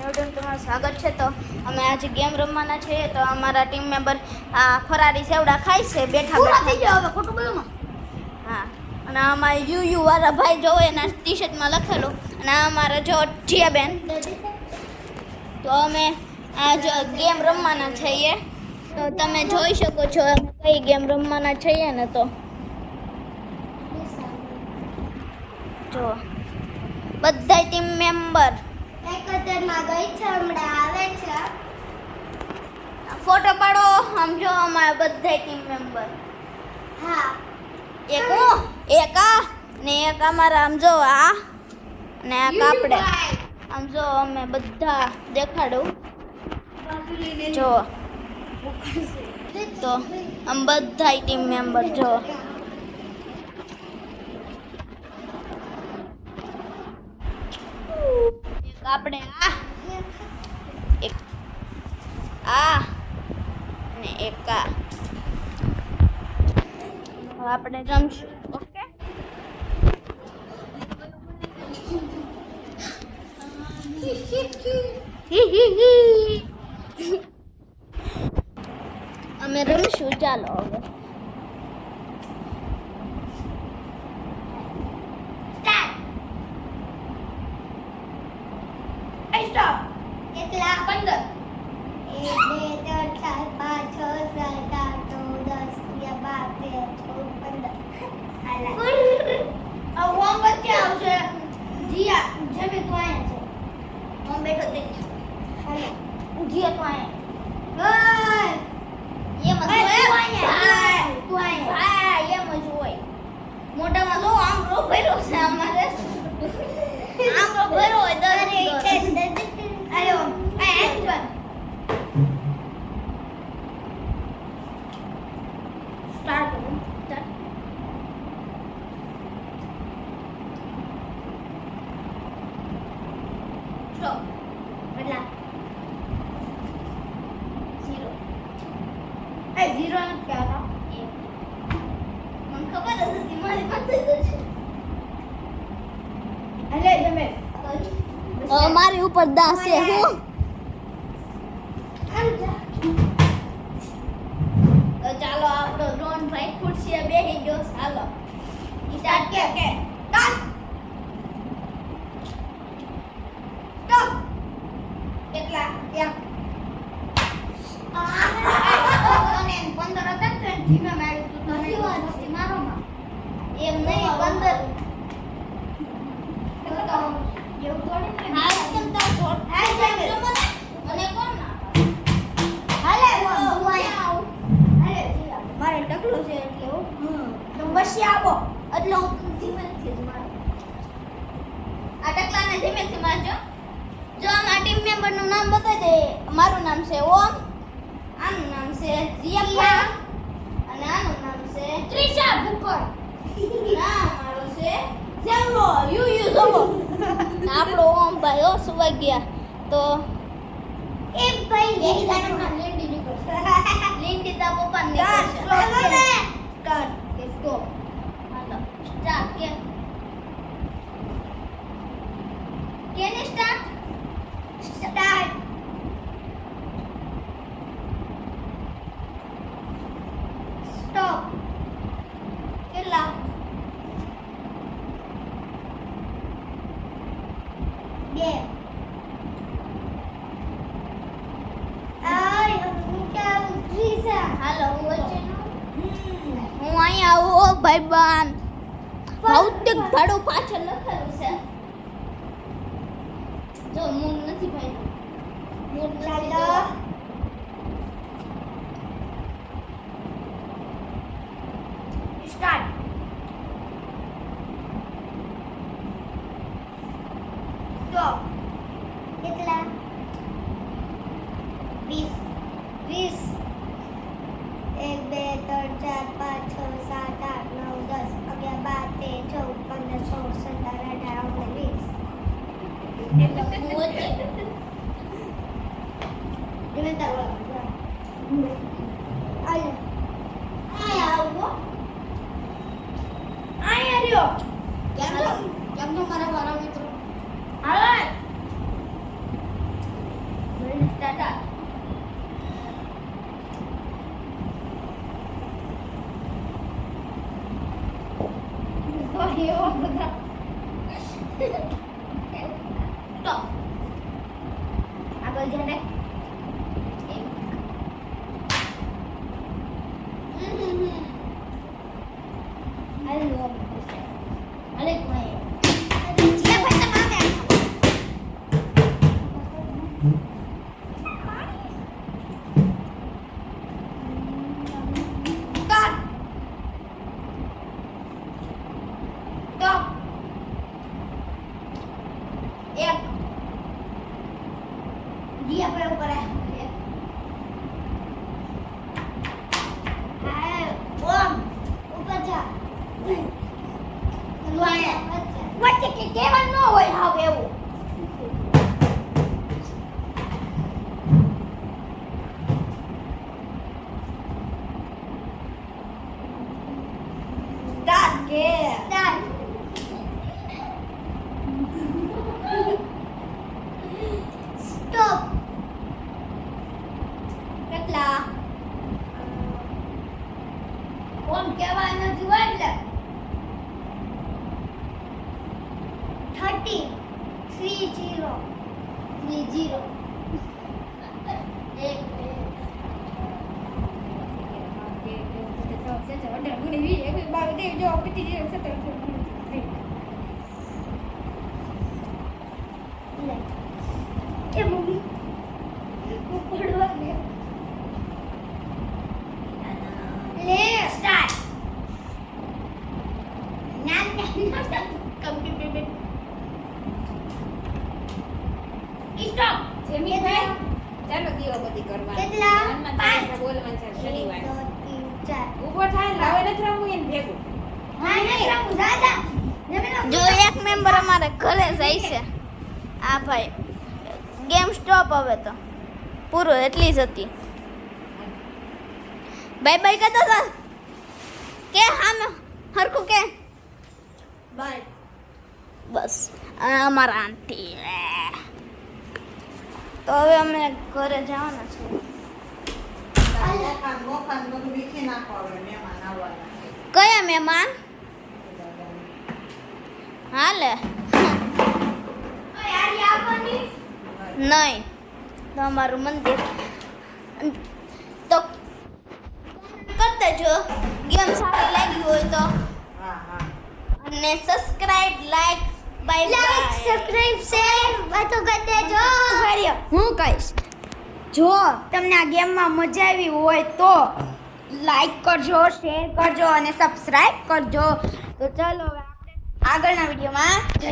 આજનું તમારું સ્વાગત છે. તો અમે આજે ગેમ રમવાના છીએ. તો અમારા ટીમ મેમ્બર આ ફરારી સેવડા ખાય છે બેઠા બેઠા. થઈ ગયો હવે ખોટું બોલો. હા, અને અમારા યુ વાળા ભાઈ જો એના ટી શર્ટમાં લખેલું, અને અમારા જો જીયાબેન. તો અમે આજ ગેમ રમવાના છીએ. તો તમે જોઈ શકો છો અમે કઈ ગેમ રમવાના છીએ ને. તો જો બધા ટીમ મેમ્બર એકતરમાં ગઈ છે, હમણાં આવે છે. ફોટો પાડો. આમ જો અમારા બધા ટીમ મેમ્બર. હા, એક હું, એક આ ને એક અમારા આમ જો આ ને આ કાપડે. આમ જો અમે બધા દેખાડું જો. તો આમ બધા ટીમ મેમ્બર જો. એક આપણે એક આ ને એક આ. હવે આપણે રમશું. ઓકે, અમે રમશું. ચાલો હવે સ્ટોપ. કેટલા? 15. 1 2 3 4 5 6 7 8 9 10 11 12 13 14 15. આ હોમ વચ્ચે આવશે. જીયા જમે તો આયા છે. હું બેઠો તે. હાલો જીયા તો આયા. એ એમ જ હોય. હા, એમ જ હોય. મોઢામાં જો આમ રો ભર્યો છે અમારે. આમ રો ભર્યો હોય દર. અરે આ એક પર સ્ટાર્ટ કરું. સ્ટોપ. કેટલા? 0. એ 0 નથી કહેતા. મને ખબર જ હતી મારી પાસે જ છે. અલે જમે મારી ઉપર દાસ છે. હું તો ચાલો આપણો ડ્રોન ભાઈ ખુરશીએ બેહી ગયો. ચાલો સ્ટાર્ટ કે સ્ટાર્ટ. સ્ટોપ. કેટલા? 1. અને 15 હતા ને ધીમે માર્યું તું તો નથી મારો માં એમ નહીં 15. એવું થોડી ને. હા એકદમ તાર છોડ. હા, જમે. અને કોણ ના હાલે તો હું હું અહીંયા આવું. અરે જીયા મારે ટકલો છે એટલે હું તો પછી આવો. એટલે હું ધીમેથી જ મારું. આ ટકલાને ધીમેથી મારજો. જો આમાં ટીમ મેમ્બરનું નામ બતાવી દે. મારું નામ છે ઓમ, આનું નામ છે જીયા, અને આનું નામ છે ત્રિષા ભૂકર. ના મારો છે સેવડો. યુ જોવો. આપણો ઓમ ભાઈ ઓ સુવાઈ ગયા. તો એ ભાઈ એ ગાડીમાં લેન્ડી નીકળશે. લીંડી તા પપ્પા ને સ્ટાર્ટ કે સ્ટોપ. હાલો સ્ટાર્ટ કે કેને સ્ટાર્ટ. સ્ટાર્ટ. સ્ટોપ. કેટલા? 2. આય હું ક્યાં ત્રિષા. હાલો હું વચ્ચેનો. હું અહીંયા આવું. ઓ ભાઈબાન ભૌતિક ભાડું પાછળ લખેલું છે. જો મૂળ નથી ભાઈ. મૂળ નથી. ચાલો. જો. સ્ટાર્ટ. સ્ટોપ. કેટલા? 20. 1 2 3 4 5 6 7 8 9 10 11 12 13 14 15 16 17 18 19 20. એટલે હું વચ્ચે. ધીમે તારો. આય અહીંયા આવો. આય રહ્યો. કેમ તો મારા વાળા મિત્રો. હાલે સ્ટોપ આગળ જાને હેલો અરે કોણ જે ભાઈ તમારે સ્ટોપ એક જી આપણે ઉપર હા ઓમ ઉપર જા વચ્ચે કે કેવા ન હોય હાવ એવું સ્ટાર્ટ કે સ્ટાર્ટ સ્ટોપ કેટલા કોણ કહેવાનું જુઓ એટલે 30 કે મમ્મી હું પડવા દે લે સ્ટાર્ટ ના કમ્પ્લીટ સ્ટોપ જેમીભાઈ ચાલો દીવો બધી કરવાની કેટલા? હનુમાન ચાલીસા બોલવાનું છે શનિવાર 1 2 3 ઊભો થાય ને હવે નથી રમવું એને ભેગું 4 હા નહીં રમું જા જો એક મેમ્બર અમારે ઘરે જાય છે આ ભાઈ ગેમ સ્ટોપ હવે તો પૂરો એટલી જ હતી બાય બાય કહેતો સર કે હા હરખું કે બાય બસ અને અમારા આંટી તો હવે અમે ઘરે જવાના છે મોખાન બધું વીખી નાખો હવે મહેમાન આવવાના છે. કયા મહેમાન હાલે ઓય આરી આવવાની નહીં તો અમારું મંદિર તો કરતા જો ગેમ સારી લાગી હોય તો હા હા અને subscribe like bye like by subscribe share બધું કરી દેજો હું કહીશ જો તમને આ ગેમમાં મજા આવી હોય તો લાઈક કરજો શેર કરજો અને સબસ્ક્રાઇબ કરજો તો ચાલો હવે આપણે આગળના વિડીયોમાં જઈએ